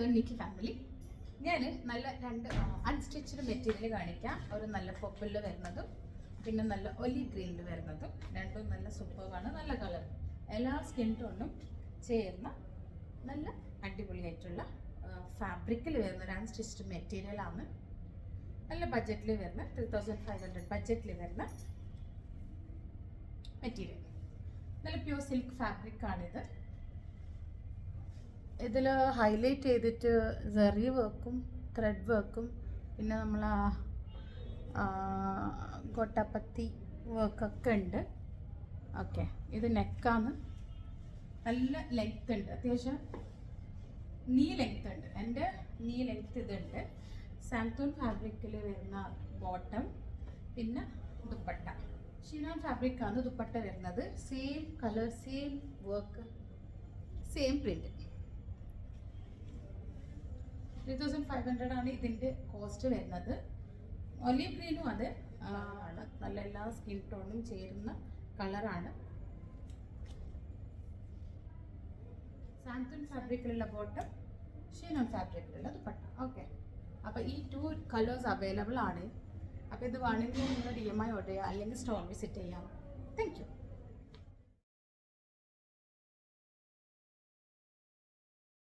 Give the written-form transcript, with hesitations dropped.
Hello Nikki family. ഞാൻ നല്ല രണ്ട് അൺസ്റ്റിച്ച്ഡ് മെറ്റീരിയൽ കാണിക്കാം. ഒരു നല്ല പർപ്പിളിൽ വരുന്നതും പിന്നെ നല്ല ഒലീവ് ഗ്രീനിൽ വരുന്നതും. രണ്ടും നല്ല സൂപ്പറാണ്, നല്ല കളർ, എല്ലാ സ്കിൻ ടോണിനും ചേർന്ന നല്ല അടിപൊളിയായിട്ടുള്ള ഫാബ്രിക്കിൽ വരുന്ന ഒരു അൺസ്റ്റിച്ച്ഡ് മെറ്റീരിയലാണ്. നല്ല ബഡ്ജറ്റിൽ വരുന്ന 3500 ബഡ്ജറ്റിൽ വരുന്ന മെറ്റീരിയൽ. നല്ല പ്യൂർ സിൽക്ക് ഫാബ്രിക്കാണിത്. ഇതിൽ ഹൈലൈറ്റ് ചെയ്തിട്ട് സെറി വർക്കും ത്രെഡ് വർക്കും പിന്നെ നമ്മൾ ഗോട്ടാപ്പത്തി വർക്കൊക്കെ ഉണ്ട്. ഓക്കെ, ഇത് നെക്കാണ്. നല്ല ലെങ്ത് ഉണ്ട്, അത്യാവശ്യം നീ ലെങ്ത് ഉണ്ട്. എൻ്റെ നീ ലെങ്ത് ഇതുണ്ട്. സാംതൂൺ ഫാബ്രിക്കിൽ വരുന്ന ബോട്ടം പിന്നെ ദുപ്പട്ട. ഷിനാൻ ഫാബ്രിക്കാണ് ദുപ്പട്ട വരുന്നത്. Same colour, same work, same print. 3500 ആണ് ഇതിൻ്റെ കോസ്റ്റ് വരുന്നത്. ഒലീവ് ഗ്രീനും അത് ആണ്, നല്ല എല്ലാ സ്കിൻ ടോണും ചേരുന്ന കളറാണ്. സാംതൂൺ ഫാബ്രിക്കിലുള്ള ബോട്ടം, ഷിനാൻ ഫാബ്രിക്കിലുള്ള ദുപ്പട്ട. ഓക്കെ, അപ്പോൾ ഈ 2 കളേഴ്സ് അവൈലബിൾ ആണ്. അപ്പോൾ ഇത് വേണമെങ്കിൽ നിങ്ങൾ DMI ഓർഡർ ചെയ്യുക അല്ലെങ്കിൽ സ്റ്റോർ വിസിറ്റ് ചെയ്യാം. Thank you.